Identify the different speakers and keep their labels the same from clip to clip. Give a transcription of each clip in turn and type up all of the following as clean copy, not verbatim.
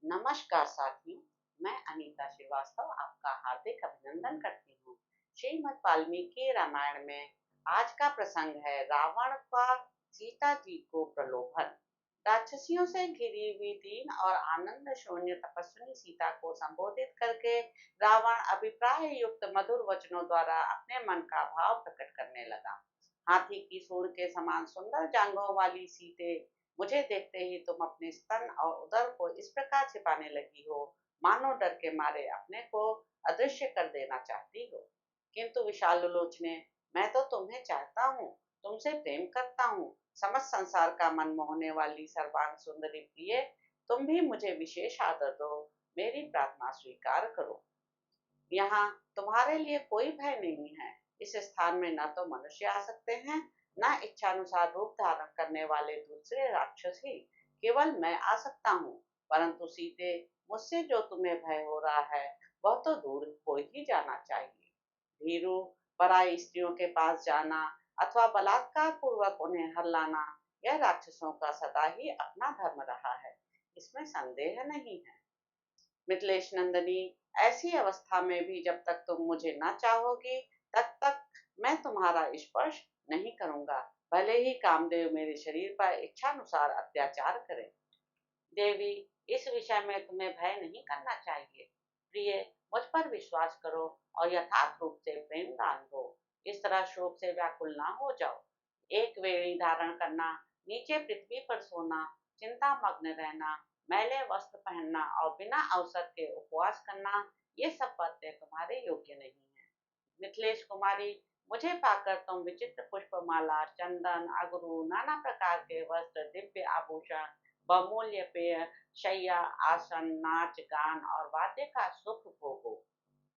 Speaker 1: नमस्कार साथियों, मैं अनीता श्रीवास्तव आपका हार्दिक अभिनंदन करती हूँ। श्रीमद् वाल्मीकि रामायण में आज का प्रसंग है रावण का सीता जी को प्रलोभन। राक्षसियों से घिरी हुई दीन और आनंद शून्य तपस्विनी सीता को संबोधित करके रावण अभिप्राय युक्त मधुर वचनों द्वारा अपने मन का भाव प्रकट करने लगा। हाथी की सूंड के समान सुंदर जांघों वाली सीते, मुझे देखते ही तुम अपने स्तन और उदर को इस प्रकार छिपाने लगी हो, मानो डर के मारे अपने को अदृश्य कर देना चाहती हो। किंतु विशाल लोचने, मैं तो तुम्हें चाहता हूँ, तुमसे प्रेम करता हूँ। समस्त संसार का मन मोहने वाली सर्वांग सुंदरी प्रिय, तुम भी मुझे विशेष आदर दो, मेरी प्रार्थना स्वीकार करो। यहाँ तुम्हारे लिए कोई भय नहीं है। इस स्थान में न तो मनुष्य आ सकते हैं, न इच्छानुसार रूप धारण करने वाले दूसरे राक्षस ही, केवल मैं आ सकता हूँ। परंतु सीते, मुझसे जो तुम्हें भय हो रहा है, वह तो दूर हो ही जाना चाहिए। धीरू, पराई स्त्रियों के पास जाना अथवा बलात्कार पूर्वक उन्हें हरलाना, यह राक्षसों का सदा ही अपना धर्म रहा है, इसमें संदेह नहीं है। मिथिलेश नंदनी, ऐसी अवस्था में भी जब तक तुम मुझे न चाहोगी, तब तक मैं तुम्हारा स्पर्श नहीं करूंगा, भले ही कामदेव मेरे शरीर पर इच्छानुसार अत्याचार करें। देवी, इस विषय में तुम्हें भय नहीं करना चाहिए। प्रिय, मुझ पर विश्वास करो और यथार्थ रूप से प्रेम दान दो। इस तरह शोक से व्याकुल ना हो जाओ। एक वेणी धारण करना, नीचे पृथ्वी पर सोना, चिंता मग्न रहना, मैले वस्त्र पहनना और बिना अवसर के उपवास करना, ये सब बातें तुम्हारे योग्य नहीं है। मिथिलेश कुमारी, मुझे पाकर तुम विचित्र पुष्पमाला, चंदन, अगरू, नाना प्रकार के वस्त्र, दिव्य आभूषण, बहुमूल्य पेय, शैया, आसन, नाच गान और वाद्य का सुख भोगो।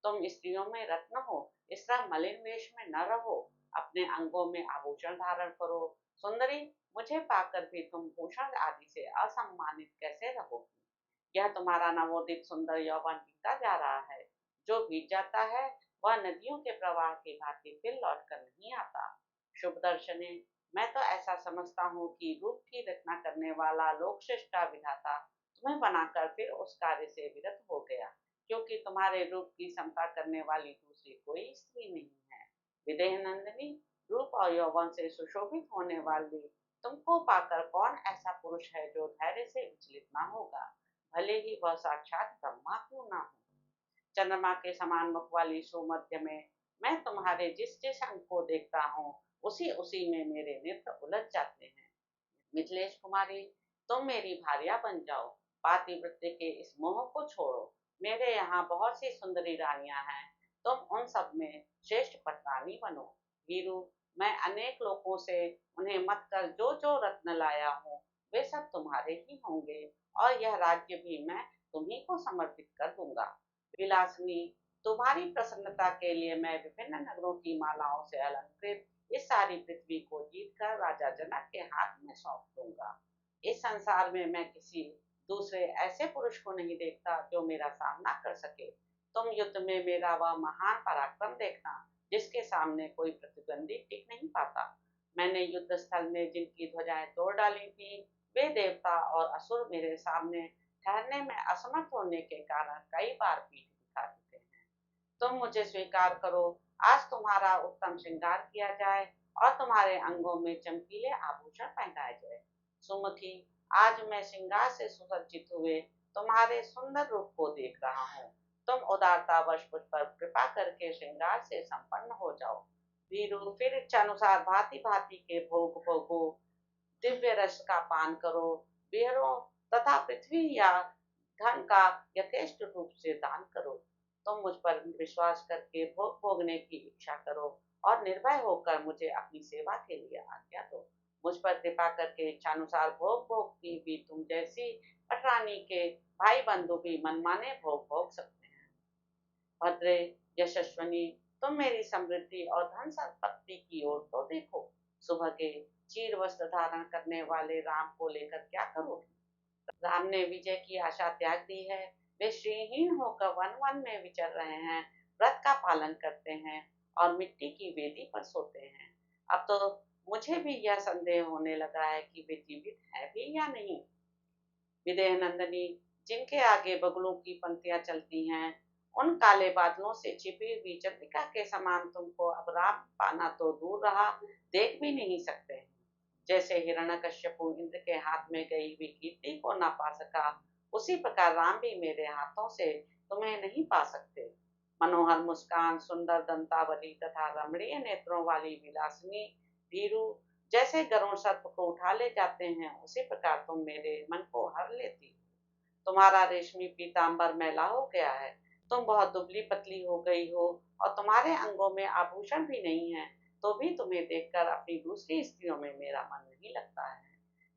Speaker 1: तुम स्त्रियों में रत्न हो, इस तरह मलिन वेश में न रहो। अपने अंगों में आभूषण धारण करो। सुंदरी, मुझे पाकर भी तुम भूषण आदि से असम्मानित कैसे रहोगी? यह तुम्हारा नवोदित सुंदर यौवन बीता जा रहा है। जो बीत जाता है, वह नदियों के प्रवाह की भांति फिर लौट कर नहीं आता। शुभ दर्शने, मैं तो ऐसा समझता हूँ कि रूप की रचना करने वाला लोक सृष्टा विधाता तुम्हें बनाकर फिर उस कार्य से विरत हो गया, क्योंकि तुम्हारे रूप की समता करने वाली दूसरी कोई स्त्री नहीं है। विदेह नंदिनी, रूप और यौवन से सुशोभित होने वाली तुमको पाकर कौन ऐसा पुरुष है जो धैर्य से विचलित ना होगा, भले ही वह साक्षात ब्रह्मा क्यों ना हो। चंद्रमा के समान मुख वाली सुमध्य में मैं तुम्हारे जिस जिस अंग को देखता हूँ, उसी उसी में मेरे नेत्र उलझ जाते हैं। मिथिलेश कुमारी, तुम मेरी भार्या बन जाओ। पातिव्रत्य के इस मोह को छोड़ो। मेरे यहाँ बहुत सी सुंदरी रानियां हैं, तुम उन सब में श्रेष्ठ पटरानी बनो। वीरू, मैं अनेक लोगों से उन्हें मत कर जो जो रत्न लाया हूँ, वे सब तुम्हारे ही होंगे, और यह राज्य भी मैं तुम्ही को समर्पित कर दूंगा। विलासिनी, तुम्हारी प्रसन्नता के लिए मैं विभिन्न नगरों की मालाओं से अलंकृत इस सारी पृथ्वी को जीतकर राजा जनक के हाथ में सौंप दूंगा। इस संसार में मैं किसी दूसरे ऐसे पुरुष को नहीं देखता जो मेरा सामना कर सके। तुम युद्ध में मेरा वह महान पराक्रम देखना, जिसके सामने कोई प्रतिद्वंदी टिक नहीं पाता। मैंने युद्ध स्थल में जिनकी ध्वजाएं तोड़ डाली थी, वे देवता और असुर मेरे सामने ठहरने में असमर्थ होने के कारण कई बार पीठ दिखा चुके हैं। तुम मुझे स्वीकार करो, आज तुम्हारा उत्तम श्रृंगार किया जाए और तुम्हारे अंगों में चमकीले आभूषण पहनाए जाए। सुमुखी, आज मैं श्रृंगार से सुसज्जित हुए तुम्हारे सुंदर रूप को देख रहा हूँ। तुम उदारतावश मुझ पर कृपा करके श्रृंगार से संपन्न हो जाओ। वीरू, फिर इच्छानुसार भांति भांति के भोग भोगो, दिव्य रस का पान करो, बिहरो तथा पृथ्वी या धन का यथेष्ट रूप से दान करो। तुम मुझ पर विश्वास करके भोग भोगने की इच्छा करो और निर्भय होकर मुझे अपनी सेवा के लिए आज्ञा दो। मुझ पर कृपा करके इच्छानुसार भोग भोग की भी तुम जैसी पटरानी के भाई बंधु भी मनमाने भोग भोग सकते हैं। भद्रे, यशस्वनी, तुम मेरी समृद्धि और धन संपत्ति की ओर तो देखो। सुबह के चीर वस्त्र धारण करने वाले राम को लेकर क्या करोगे? राम ने विजय की आशा त्याग दी है। वे श्रीहीन होकर वन वन में विचर रहे हैं, व्रत का पालन करते हैं और मिट्टी की वेदी पर सोते हैं। अब तो मुझे भी यह संदेह होने लगा है कि वे जीवित है भी या नहीं। विदेह नंदनी, जिनके आगे बगुलों की पंक्तियां चलती हैं, उन काले बादलों से छिपी हुई चंद्रिका के समान तुमको अब राम पाना तो दूर रहा, देख भी नहीं सकते। जैसे हिरण्यकश्यपु इंद्र के हाथ में गई हुई कीर्ति को ना पा सका, उसी प्रकार राम भी मेरे हाथों से तुम्हें नहीं पा सकते। मनोहर मुस्कान, सुंदर दंतावली तथा रमणीय नेत्रों वाली विलासिनी भीरू जैसे गरुण सर्प को उठा ले जाते हैं, उसी प्रकार तुम मेरे मन को हर लेती। तुम्हारा रेशमी पीतांबर मैला हो गया है, तुम बहुत दुबली पतली हो गई हो और तुम्हारे अंगों में आभूषण भी नहीं है, तो भी तुम्हें देखकर अपनी दूसरी स्त्रियों में मेरा मन नहीं लगता है।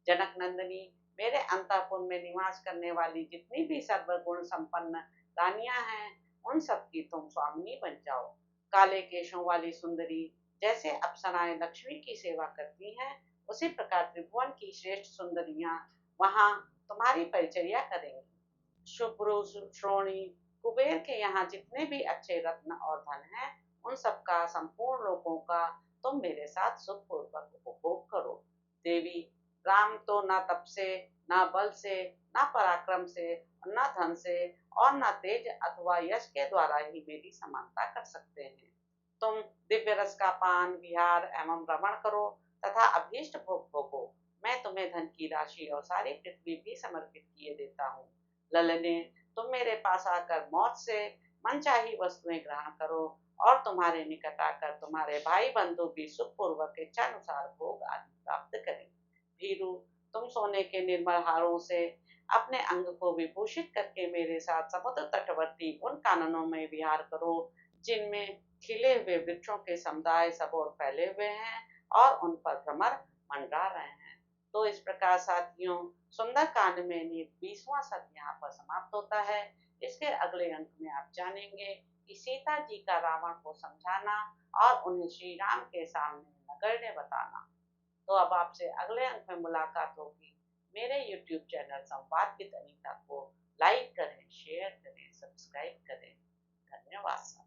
Speaker 1: जनक नंदिनी, मेरे अंतःपुर में निवास करने वाली जितनी भी सर्वगुण संपन्न रानियां हैं, उन सब की तुम स्वामिनी बन जाओ। काले केशों वाली सुंदरी जैसे अप्सराएं लक्ष्मी की सेवा करती हैं, उसी प्रकार त्रिभुवन की श्रेष्ठ सुंदरियां वहां तुम्हारी परिचर्या करेंगी। शुभ्रू, श्रोणी, कुबेर के यहाँ जितने भी अच्छे रत्न और धन है, उन सबका संपूर्ण लोगों का तुम मेरे साथ सुखपूर्वक उपभोग करो। देवी, राम तो न तप से, न बल से, न पराक्रम से, न धन से और न तेज अथवा यश के द्वारा ही मेरी समानता कर सकते हैं। तुम दिव्य रस का पान, विहार एवं रमण करो तथा अभीष्ट भोग भोगो। मैं तुम्हें धन की राशि और सारी पृथ्वी भी समर्पित किए देता हूँ। ललने, तुम मेरे पास आकर मौत से मनचाही वस्तुएं ग्रहण करो और तुम्हारे निकट आकर तुम्हारे भाई बंधु भी सुखपूर्वक इच्छानुसार भोग आदि प्राप्त करें। भीरू, तुम सोने के निर्मल हारों से अपने अंग को विभूषित करके मेरे साथ समुद्र तटवर्ती उन काननों में विहार करो, जिनमें खिले हुए वृक्षों के समुदाय सब ओर फैले हुए हैं और उन पर भ्रमर मंडरा रहे हैं। तो इस प्रकार साथियों, सुंदर कांड में 20वां सर्ग यहाँ पर समाप्त होता है। इसके अगले अंक में आप जानेंगे कि सीता जी का रावण को समझाना और उन्हें श्री राम के सामने नगण्य बताना। तो अब आपसे अगले अंक में मुलाकात होगी। मेरे YouTube चैनल संवाद विद अनीता को लाइक करें, शेयर करें, सब्सक्राइब करें। धन्यवाद।